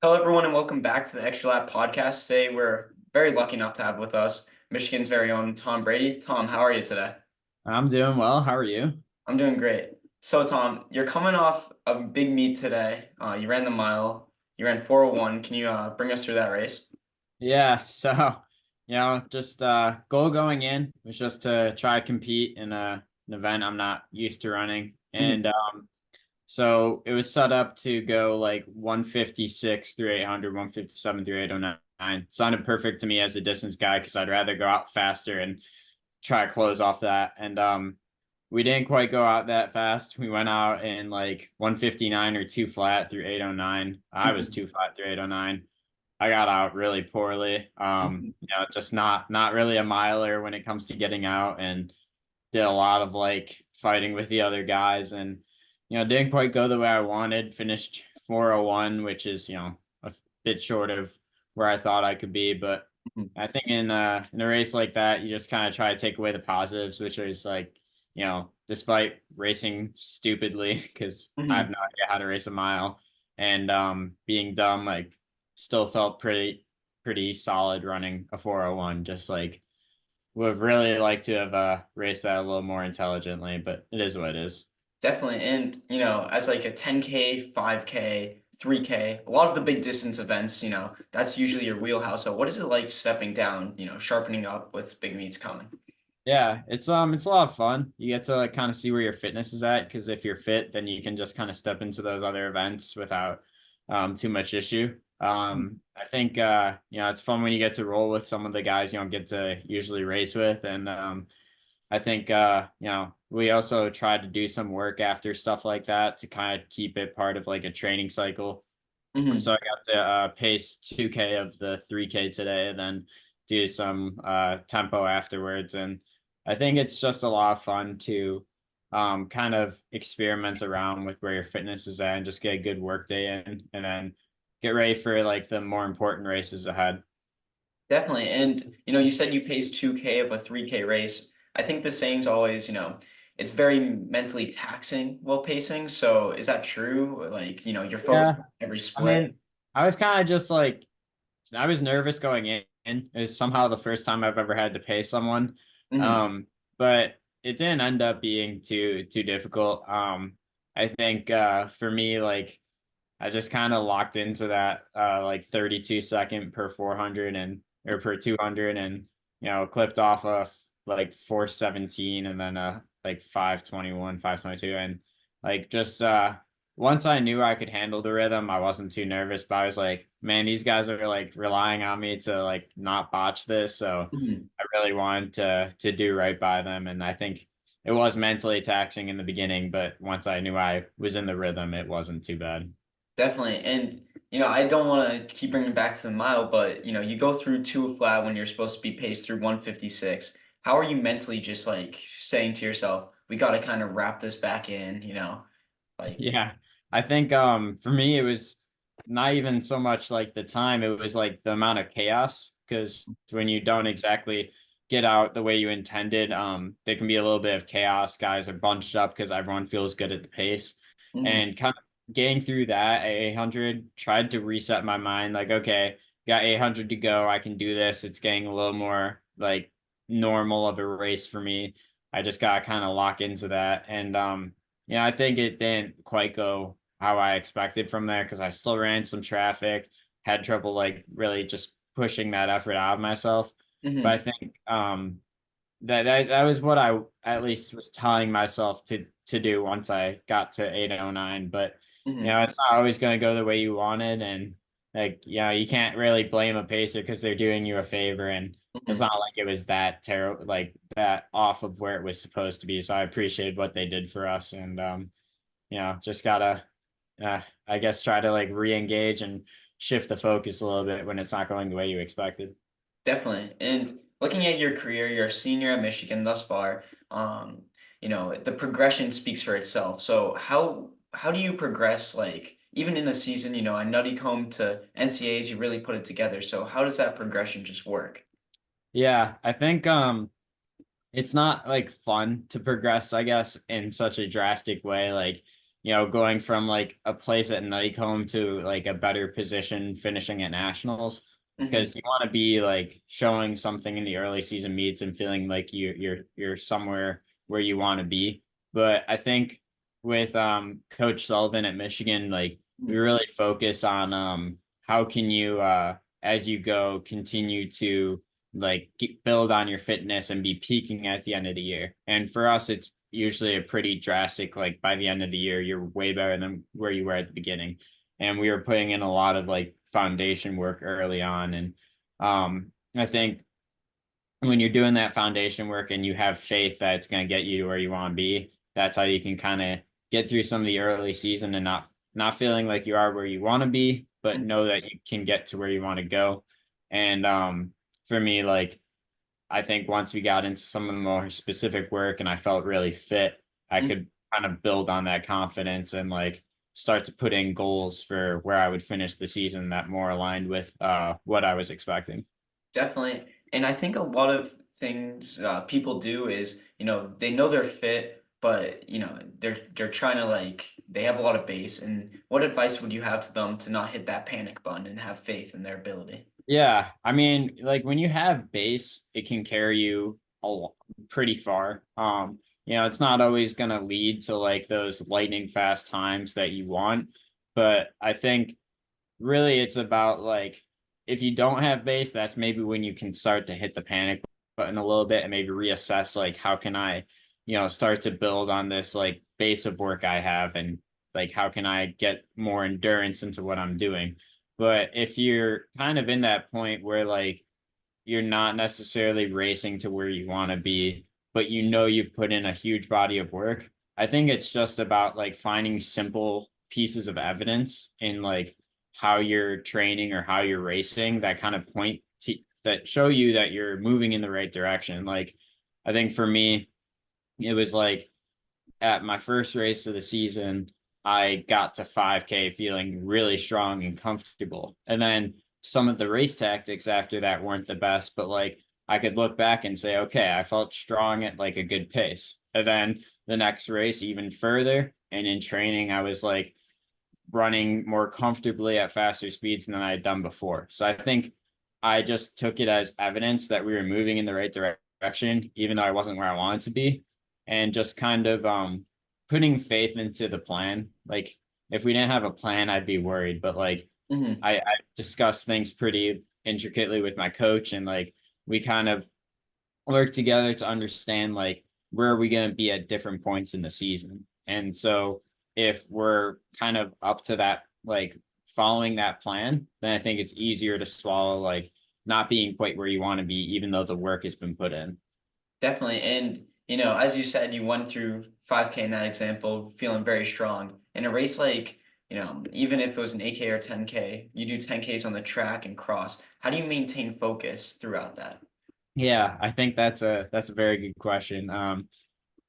Hello, everyone, and welcome back to the Extra Lap podcast. Today, we're very lucky enough to have with us Michigan's very own Tom Brady. Tom, how are you today? I'm doing well. How are you? I'm doing great. So, Tom, you're coming off a big meet today. You ran the mile. You ran 4:01. Can you bring us through that race? Yeah, just goal going in was just to try to compete in an event I'm not used to running. Mhm. So it was set up to go like 156 through 800, 157 through 809. Sounded perfect to me as a distance guy because I'd rather go out faster and try to close off that. We didn't quite go out that fast. We went out in like 159 or two flat through 809. I was Mhm. two flat through 809. I got out really poorly. Mhm. Just not really a miler when it comes to getting out, and did a lot of like fighting with the other guys, and didn't quite go the way I wanted. Finished 401, which is a bit short of where I thought I could be, but Mhm. I think in a race like that, you just kind of try to take away the positives, which is like, despite racing stupidly because I have Mhm. no idea how to race a mile, and being dumb, like still felt pretty solid running a 401. Just like would really like to have raced that a little more intelligently, but it is what it is. Definitely. And, as like a 10K, 5K, 3K, a lot of the big distance events, that's usually your wheelhouse. So, what is it like stepping down, sharpening up with big meets coming? Yeah, it's a lot of fun. You get to like kind of see where your fitness is at, because if you're fit, then you can just kind of step into those other events without too much issue. I think it's fun when you get to roll with some of the guys you don't get to usually race with, and I think we also tried to do some work after stuff like that to kind of keep it part of like a training cycle. Mhm. So I got to pace 2K of the 3K today, and then do some tempo afterwards. And I think it's just a lot of fun to kind of experiment around with where your fitness is at and just get a good work day in, and then get ready for like the more important races ahead. Definitely. And, you said you paced 2K of a 3K race. I think the saying's always, it's very mentally taxing while pacing. So is that true? Like, you're focused Yeah, on every I split. mean, I was kind of just like, I was nervous going in. It was somehow the first time I've ever had to pay someone. Mhm. But it didn't end up being too difficult. I think for me, like I just kind of locked into that like 32-second per 400 and or per 200, and clipped off of like 417, and then like 521, 522, and like just once I knew I could handle the rhythm, I wasn't too nervous, but I was like, man, these guys are like relying on me to like not botch this. So Mhm. I really wanted to do right by them. And I think it was mentally taxing in the beginning, but once I knew I was in the rhythm, it wasn't too bad. Definitely. And, I don't want to keep bringing back to the mile, but, you go through two flat when you're supposed to be paced through 156. How are you mentally just like saying to yourself, we got to kind of wrap this back in, like, Yeah. I think for me it was not even so much like the time, it was like the amount of chaos, because when you don't exactly get out the way you intended, there can be a little bit of chaos. Guys are bunched up because everyone feels good at the pace. mhm. And kind of getting through that at 800, tried to reset my mind like, okay, got 800 to go. I can do this. It's getting a little more like normal of a race for me. I just got to kind of lock into that. And yeah, I think it didn't quite go how I expected from there, because I still ran some traffic, had trouble like really just pushing that effort out of myself. But I Mhm. think that was what I at least was telling myself to do once I got to 809. But Mhm. it's not always going to go the way you wanted, and like you can't really blame a pacer because they're doing you a favor, and it's Mhm. not like it was that terrible, like that off of where it was supposed to be. So I appreciated what they did for us, and just gotta I guess try to like re-engage and shift the focus a little bit when it's not going the way you expected. Definitely. And looking at your career, you're a senior at Michigan thus far. The progression speaks for itself. So how do you progress like even in a season, a nutty comb to NCAAs, you really put it together. So how does that progression just work? Yeah, I think it's not like fun to progress, I guess, in such a drastic way. Like going from like a place at Nuttycombe to like a better position finishing at nationals, Mhm. because you want to be like showing something in the early season meets and feeling like you're somewhere where you want to be. But I think with Coach Sullivan at Michigan, like we Mhm. really focus on how can you as you go continue to like build on your fitness and be peaking at the end of the year. And for us, it's usually a pretty drastic, like by the end of the year, you're way better than where you were at the beginning. And we were putting in a lot of like foundation work early on. And I think when you're doing that foundation work and you have faith that it's going to get you to where you want to be, that's how you can kind of get through some of the early season and not feeling like you are where you want to be, but Mhm. know that you can get to where you want to go. And for me, like I think once we got into some of the more specific work and I felt really fit, I Mhm. could kind of build on that confidence and like start to put in goals for where I would finish the season that more aligned with what I was expecting. Definitely. And I think a lot of things people do is, they know they're fit, but they're trying to like they have a lot of base. And what advice would you have to them to not hit that panic button and have faith in their ability? Yeah, I mean, like when you have base, it can carry you pretty far. It's not always going to lead to like those lightning fast times that you want, but I think really it's about like if you don't have base, that's maybe when you can start to hit the panic button a little bit and maybe reassess like how can I, start to build on this like base of work I have and like how can I get more endurance into what I'm doing. But if you're kind of in that point where like you're not necessarily racing to where you want to be, but you've put in a huge body of work. I think it's just about like finding simple pieces of evidence in like how you're training or how you're racing that kind of point to that show you that you're moving in the right direction. Like I think for me, it was like at my first race of the season, I got to 5K feeling really strong and comfortable. And then some of the race tactics after that weren't the best, but like I could look back and say, okay, I felt strong at like a good pace. And then the next race, even further, and in training, I was like running more comfortably at faster speeds than I had done before. So I think I just took it as evidence that we were moving in the right direction, even though I wasn't where I wanted to be, and just kind of putting faith into the plan. Like if we didn't have a plan, I'd be worried. But like Mhm. I discussed things pretty intricately with my coach, and like we kind of work together to understand like where are we going to be at different points in the season. And so if we're kind of up to that, like following that plan, then I think it's easier to swallow like not being quite where you want to be, even though the work has been put in. Definitely. And, as you said, you went through 5K in that example, feeling very strong. In a race like, even if it was an 8K or 10K, you do 10Ks on the track and cross. How do you maintain focus throughout that? Yeah, I think that's a very good question.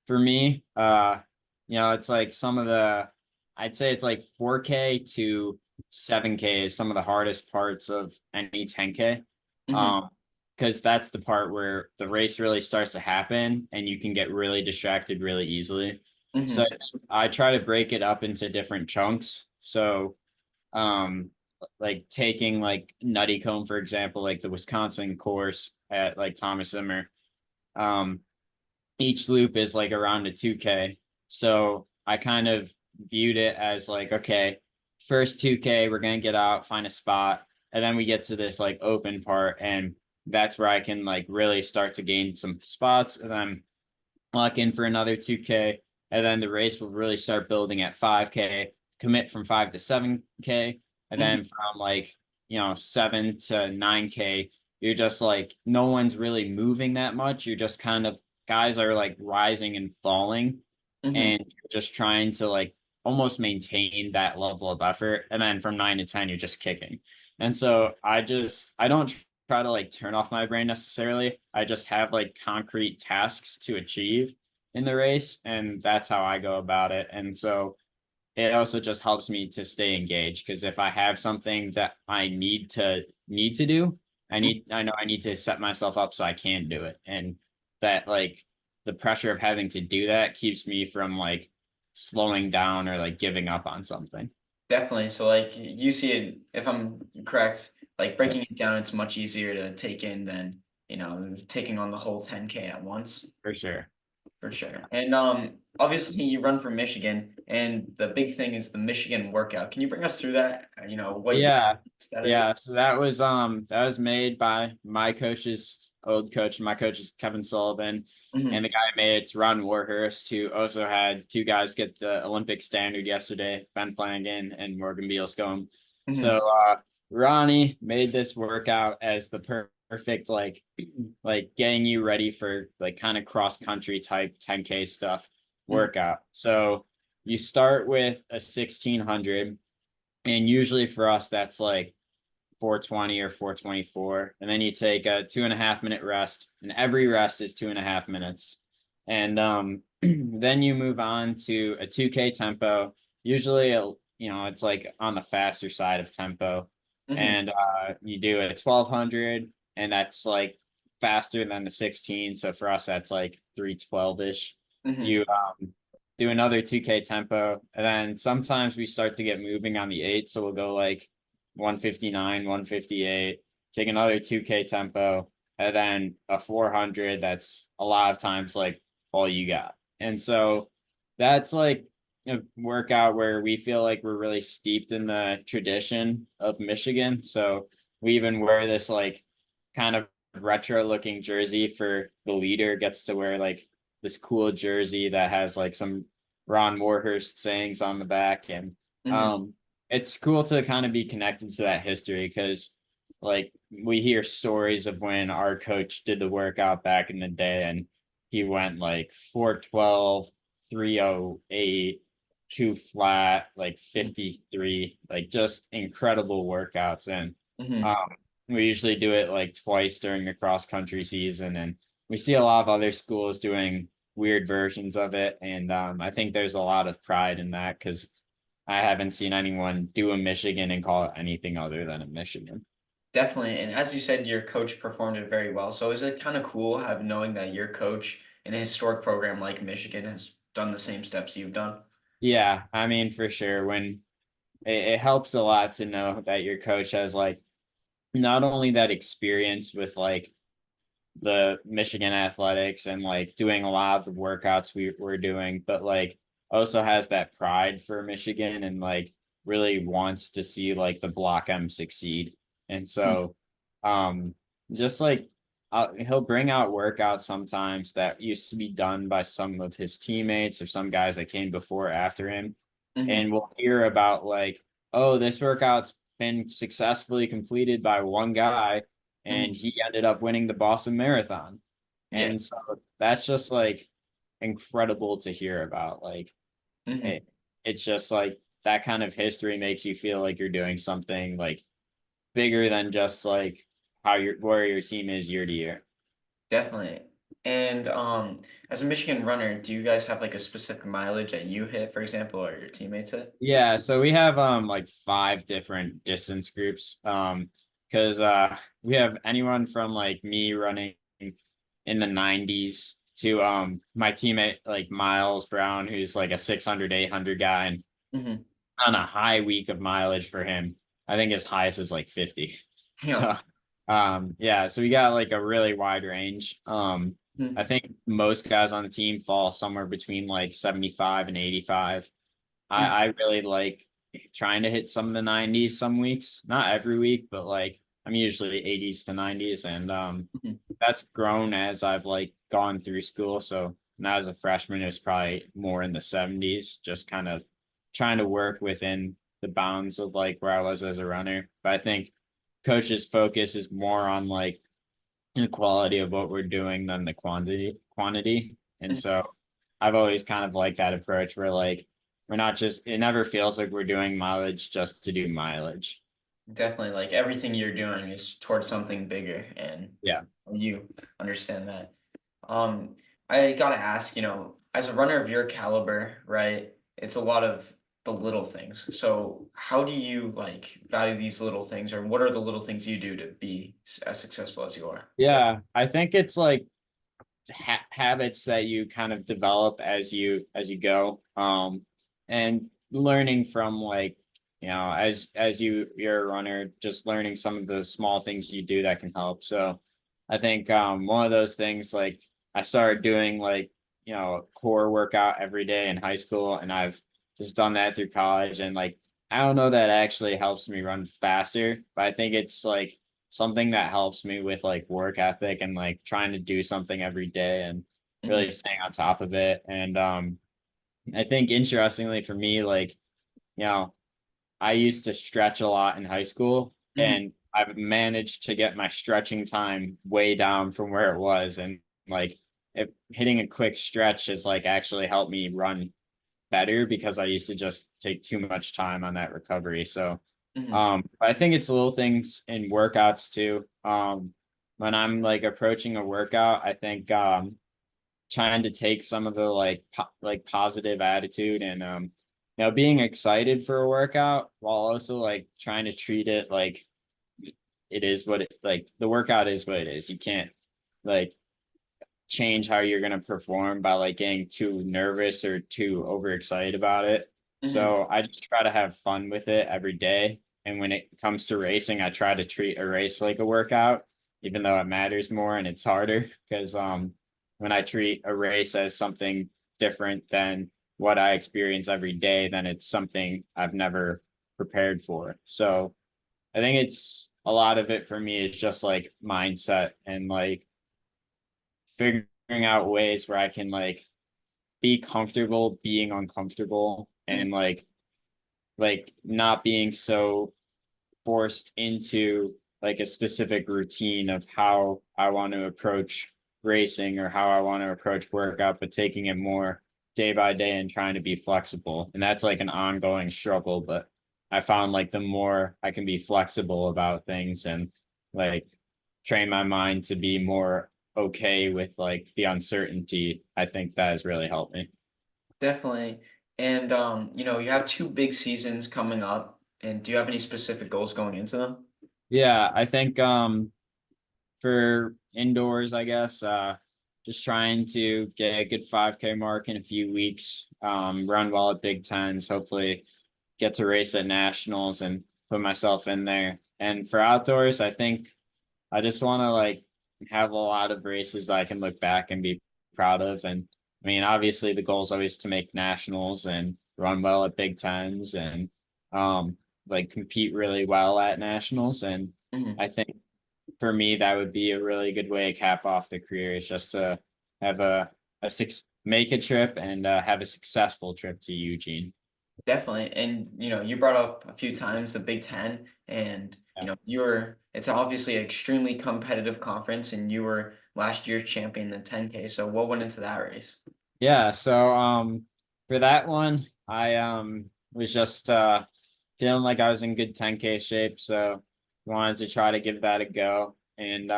For me, it's like some of the, I'd say it's like 4K to 7K is some of the hardest parts of any 10K. Hmm. Um, because that's the part where the race really starts to happen and you can get really distracted really easily. Hmm. So I try to break it up into different chunks. So, um, like taking like Nutty Comb, for example, like the Wisconsin course at like Thomas Zimmer. Um, each loop is like around a 2K. So I kind of viewed it as like, okay, first 2K, we're going to get out, find a spot. And then we get to this like open part. And that's where I can like really start to gain some spots. And then lock in for another 2K. And then the race will really start building at 5K, commit from 5 to 7K. And Hmm. then from like, 7 to 9K, you're just like, no one's really moving that much. You're just kind of, guys are like rising and falling. Hmm. And you're just trying to like almost maintain that level of effort. And then from 9 to 10, you're just kicking. And so I don't try to like turn off my brain necessarily. I just have like concrete tasks to achieve in the race, and that's how I go about it. And so it also just helps me to stay engaged because if I have something that I need to do, I know I need to set myself up so I can do it. And that like the pressure of having to do that keeps me from like slowing down or like giving up on something. Definitely. So like you see it, if I'm correct, like breaking it down, it's much easier to take in than, taking on the whole 10K at once. For sure. For sure. And obviously you run for Michigan, and the big thing is the Michigan workout. Can you bring us through that? What year Yeah. that is? Yeah. So that was made by my coach's old coach. My coach is Kevin Sullivan. And Hmm. the guy I made it's Ron Warhurst, who also had two guys get the Olympic standard yesterday, Ben Flanagan and Morgan Bealscombe. Hmm. So Ronnie made this workout as the perfect like getting you ready for like kind of cross country type 10K stuff Hmm. workout. So you start with a 1600, and usually for us that's like 420 or 424, and then you take a 2.5 minute rest, and every rest is 2.5 minutes. And then you move on to a 2K tempo. Usually it's like on the faster side of tempo. Hmm. And you do a 1200, and that's like faster than the 16, so for us that's like 312ish. Hmm. You do another 2K tempo, and then sometimes we start to get moving on the 8, so we'll go like 159, 158, take another 2K tempo, and then a 400 that's a lot of times like all you got. And so that's like a workout where we feel like we're really steeped in the tradition of Michigan. So we even wear this like kind of retro looking jersey for the leader, gets to wear like this cool jersey that has like some Ron Warhurst sayings on the back. And Hmm. um it's cool to kind of be connected to that history, because like we hear stories of when our coach did the workout back in the day, and he went like 412, 308, two flat, like 53, like just incredible workouts. And Hmm. um we usually do it like twice during the cross country season, and we see a lot of other schools doing weird versions of it. And I think there's a lot of pride in that, because I haven't seen anyone do a Michigan and call it anything other than a Michigan. Definitely. And as you said, your coach performed it very well. So is it kind of cool knowing that your coach in a historic program like Michigan has done the same steps you've done? Yeah, I mean, for sure. When it helps a lot to know that your coach has like not only that experience with like the Michigan athletics and like doing a lot of the workouts we're doing, but like also has that pride for Michigan and like really wants to see like the Block M succeed. And Mhm. so um just like he'll bring out workouts sometimes that used to be done by some of his teammates or some guys that came before or after him. Mhm. And we'll hear about like, oh, this workout's been successfully completed by one guy, and Mhm. he ended up winning the Boston Marathon. Yeah. And so that's just like incredible to hear about. Like Mhm. it's just like that kind of history makes you feel like you're doing something like bigger than just like how your where your team is year to year. Definitely. And as a Michigan runner, do you guys have like a specific mileage that you hit, for example, or your teammates hit? Yeah, so we have like five different distance groups. Because we have anyone from like me running in the 90s to my teammate like Miles Brown, who's like a 600, 800 guy, and Mhm. on a high week of mileage for him, I think his highest is like 50. Yeah. So yeah, so we got like a really wide range. I Mhm. think most guys on the team fall somewhere between like 75 and 85. Mhm. I really like trying to hit some of the 90s some weeks, not every week, but like I'm usually 80s to 90s. And Mhm. that's grown as I've like gone through school. So now as a freshman, it was probably more in the 70s, just kind of trying to work within the bounds of like where I was as a runner. But I think coach's focus is more on like the quality of what we're doing than the quantity. And Mhm. so I've always kind of liked that approach where like we're not just, it never feels like we're doing mileage just to do mileage. Definitely, like everything you're doing is towards something bigger, and Yeah. you understand that. Um, I gotta ask, as a runner of your caliber, right? It's a lot of the little things. So, how do you like value these little things, or what are the little things you do to be as successful as you are? Yeah. I think it's like habits that you kind of develop as you go, and learning from like, as you're a runner, just learning some of the small things you do that can help. So I think one of those things, like I started doing like, core workout every day in high school, and I've just done that through college. And like, I don't know that actually helps me run faster, but I think it's like something that helps me with like work ethic and like trying to do something every day and Mhm, really staying on top of it. And I think interestingly for me, like, you know, I used to stretch a lot in high school, mhm, and I've managed to get my stretching time way down from where it was. And like, hitting a quick stretch has like actually helped me run better because I used to just take too much time on that recovery. So mhm, I think it's little things in workouts too. When I'm like approaching a workout, I think trying to take some of the like positive attitude and being excited for a workout while also like trying to treat it like it is what it like the workout is what it is. You can't like change how you're going to perform by like getting too nervous or too overexcited about it. mhm. So I just try to have fun with it every day. And when it comes to racing, I try to treat a race like a workout, even though it matters more and it's harder. Because when I treat a race as something different than what I experience every day, then it's something I've never prepared for. So I think it's a lot of it for me is just like mindset and like figuring out ways where I can like be comfortable being uncomfortable Mhm. and like not being so forced into like a specific routine of how I want to approach racing or how I want to approach workout, but taking it more day by day and trying to be flexible. And that's like an ongoing struggle, but I found like the more I can be flexible about things and like train my mind to be more okay with like the uncertainty, I think that has really helped me. Definitely. And, you have 2 big seasons coming up, and do you have any specific goals going into them? Yeah, I think for indoors, I guess, just trying to get a good 5K mark in a few weeks, run well at Big Tens, hopefully get to race at nationals and put myself in there. And for outdoors, I think I just want to like have a lot of races that I can look back and be proud of. And I mean, obviously the goal is always to make nationals and run well at Big Tens and um like compete really well at nationals. And Mhm. I think for me that would be a really good way to cap off the career is just to have make a trip and have a successful trip to Eugene. Definitely. And, you brought up a few times the Big Ten, and, Yeah. it's obviously an extremely competitive conference, and you were last year's champion in the 10K. So what went into that race? Yeah, so for that one, I was just feeling like I was in good 10K shape, so wanted to try to give that a go. And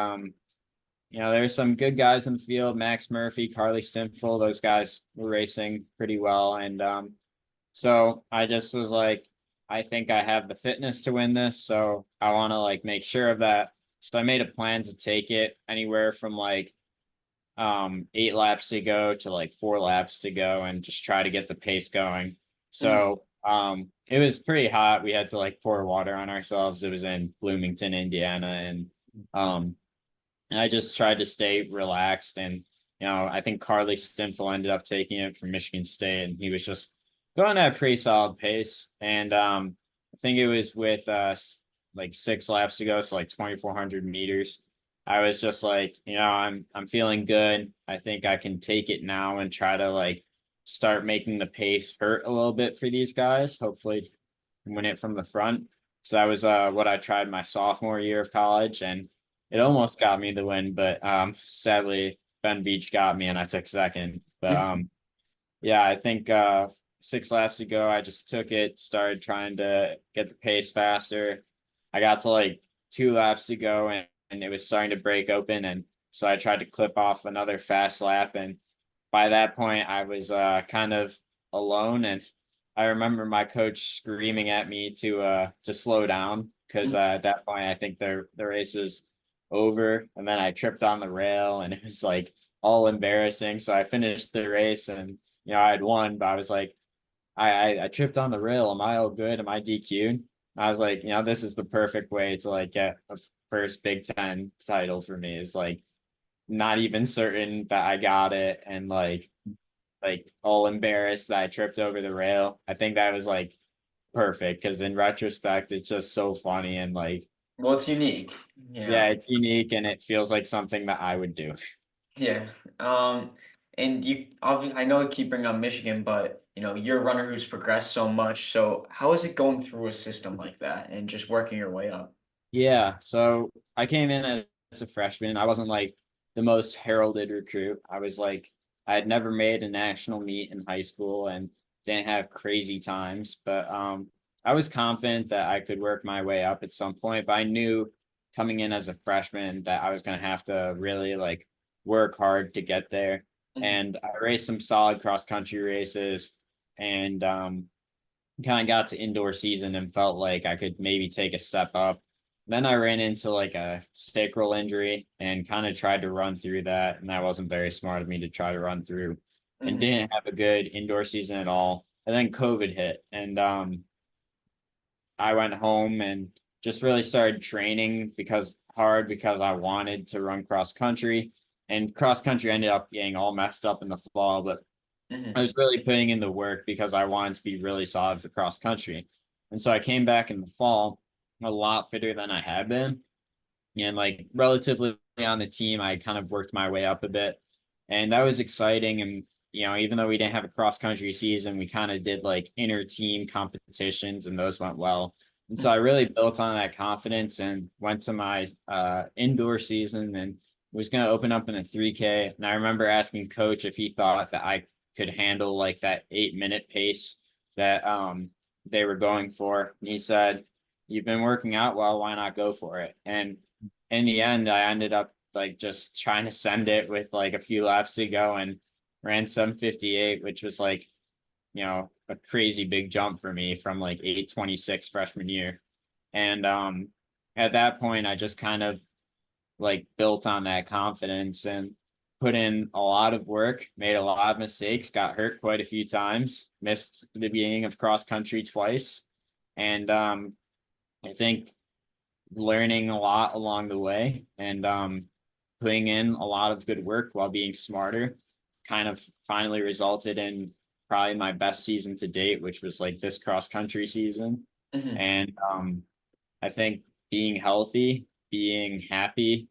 there's some good guys in the field, Max Murphy, Carly Stimfel, those guys were racing pretty well. And so I just was like, I think I have the fitness to win this, so I want to like make sure of that. So I made a plan to take it anywhere from like 8 laps to go to like 4 laps to go and just try to get the pace going. Mhm, So it was pretty hot. We had to like pour water on ourselves. It was in Bloomington, Indiana, um and I just tried to stay relaxed. And I think Carly Stinfel ended up taking it from Michigan State, and he was just going at a pretty solid pace. And I think it was with like 6 laps to go, so like 2,400 meters. I was just like, I'm feeling good. I think I can take it now and try to like start making the pace hurt a little bit for these guys. Hopefully, win it from the front. So that was what I tried my sophomore year of college, and it mhm, almost got me the win, but sadly Ben Beach got me and I took second. But mhm, yeah, I think 6 laps ago I just took it, started trying to get the pace faster. I got to like 2 laps to go, and it was starting to break open, and so I tried to clip off another fast lap. And by that point I was kind of alone, and I remember my coach screaming at me to slow down because mhm. at that point I think the race was over, and then I tripped on the rail and it was like all embarrassing. So I finished the race and I had won, but I was like, I tripped on the rail. Am I all good? Am I DQ'd? I was like, this is the perfect way to like get a first Big Ten title for me. Is like not even certain that I got it and like all embarrassed that I tripped over the rail. I think that was like perfect because in retrospect, it's just so funny and like Well, it's unique, yeah, it's unique and it feels like something that I would do. Yeah. Um, and you obviously, I know I keep bringing up Michigan, but you're a runner who's progressed so much. So how is it going through a system like that and just working your way up? Yeah, so I came in as a freshman. I wasn't like the most heralded recruit. I was like, I had never made a national meet in high school and didn't have crazy times, but I was confident that I could work my way up at some point. But I knew coming in as a freshman that I was going to have to really like work hard to get there. Mhm, And I raced some solid cross country races and kind of got to indoor season and felt like I could maybe take a step up. Then I ran into like a sacral injury and kind of tried to run through that. And that wasn't very smart of me to try to run through and mhm, didn't have a good indoor season at all. And then COVID hit and I went home and just really started training because I wanted to run cross country. And cross country ended up getting all messed up in the fall, but I mhm, was really putting in the work because I wanted to be really solid for cross country. And so I came back in the fall a lot fitter than I had been. And like relatively on the team, I kind of worked my way up a bit. And that was exciting. And, even though we didn't have a cross country season, we kind of did like inter team competitions and those went well. And so mhm, I really built on that confidence and went to my indoor season and was going to open up in a 3K. And I remember asking coach if he thought that I could handle like that 8 minute pace that they were going for. And he said, "You've been working out well, why not go for it?" And in the end, I ended up like just trying to send it with like a few laps to go and ran 7:58, which was like, a crazy big jump for me from like 8:26 freshman year. And at that point, I just kind of like built on that confidence and put in a lot of work, made a lot of mistakes, got hurt quite a few times, missed the beginning of cross country twice. And I think learning a lot along the way and putting in a lot of good work while being smarter kind of finally resulted in probably my best season to date, which was like this cross country season. mhm, And I think being healthy, being happy,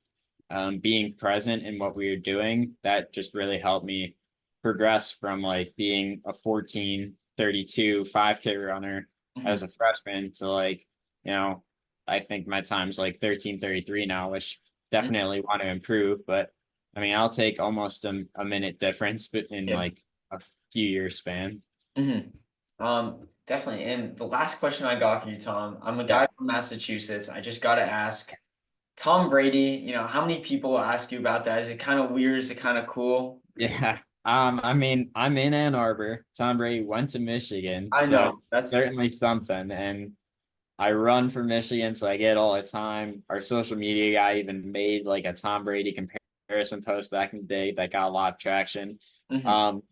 being present in what we were doing, that just really helped me progress from like being a 14:32 5K runner mhm. as a freshman to like, you know, I think my time's like 13:33 now, which definitely want to improve. But I mean, I'll take almost a minute difference, but in Yeah. like a few years span. Mhm. Definitely. And the last question I got for you, Tom, I'm a Yeah. guy from Massachusetts. I just got to ask, Tom Brady, how many people ask you about that? Is it kind of weird? Is it kind of cool? Yeah. I mean, I'm in Ann Arbor. Tom Brady went to Michigan, I so know. it's That's certainly something. And I run for Michigan, so I get all the time. Our social media guy even made like a Tom Brady comparison post back in the day that got a lot of traction. mhm, Um,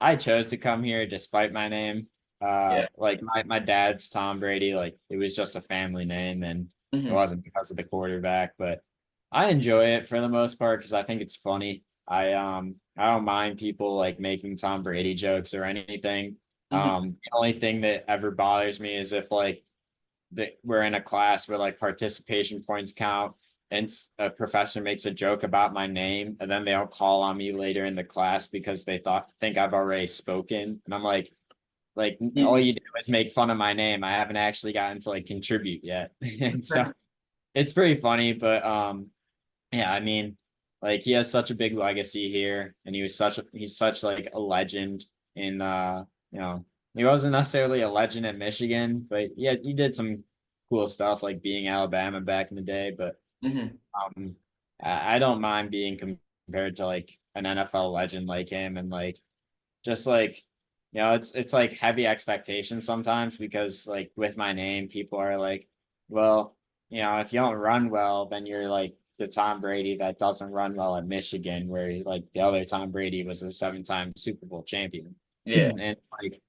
I chose to come here despite my name. yeah. Like my dad's Tom Brady, like it was just a family name and it Mhm, wasn't because of the quarterback, but I enjoy it for the most part because I think it's funny. I don't mind people like making Tom Brady jokes or anything. mhm. The only thing that ever bothers me is if like that we're in a class where like participation points count and a professor makes a joke about my name and then they'll call on me later in the class because they think I've already spoken and I'm like all Easy. you do is make fun of my name. I haven't actually gotten to like contribute yet. And so it's pretty funny, but yeah, I mean, like he has such a big legacy here, and he's such like a legend in you know, he wasn't necessarily a legend at Michigan, but yeah, he did some cool stuff like being Alabama back in the day. But Mhm, um, I don't mind being compared to like an NFL legend like him, and like just like it's like heavy expectations sometimes because like with my name, people are like, well, if you don't run well, then you're like the Tom Brady that doesn't run well at Michigan, where like the other Tom Brady was a 7-time Super Bowl champion. Yeah. And like,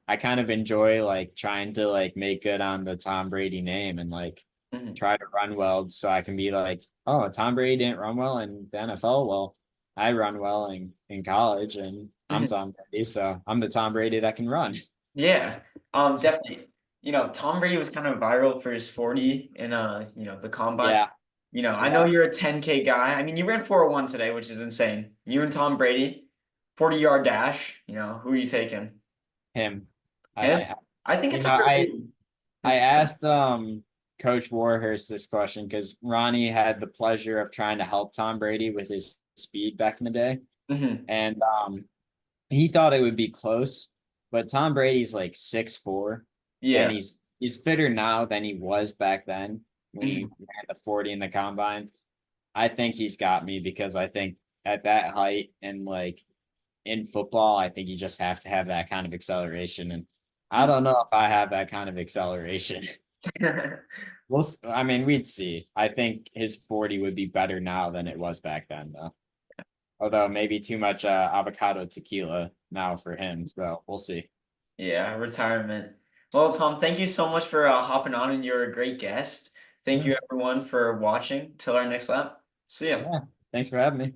I kind of enjoy like trying to like make good on the Tom Brady name and like Mhm. try to run well so I can be like, oh, Tom Brady didn't run well in the NFL. Well, I run well in college and I'm Mhm. Tom Brady, so I'm the Tom Brady that can run. Yeah. Definitely. Tom Brady was kind of viral for his 40 in the combine. Yeah, I know yeah, you're a 10K guy. I mean, you ran 401 today, which is insane. You and Tom Brady, 40-yard dash. Who are you taking? him. Him? I I think you it's know, I underrated. I His asked Coach Warhurst this question because Ronnie had the pleasure of trying to help Tom Brady with his speed back in the day. Mhm. And he thought it would be close, but Tom Brady's like 6'4", and Yeah. he's fitter now than he was back then when he Mhm. ran the 40 in the combine. I think he's got me because I think at that height and like in football, I think you just have to have that kind of acceleration. And I don't know if I have that kind of acceleration. I mean, we'd see. I think his 40 would be better now than it was back then, though. Although maybe too much avocado tequila now for him. So we'll see. Yeah, retirement. Well, Tom, thank you so much for hopping on, and you're a great guest. Thank Yeah. you, everyone, for watching. Till our next lap. See ya. Yeah. Thanks for having me.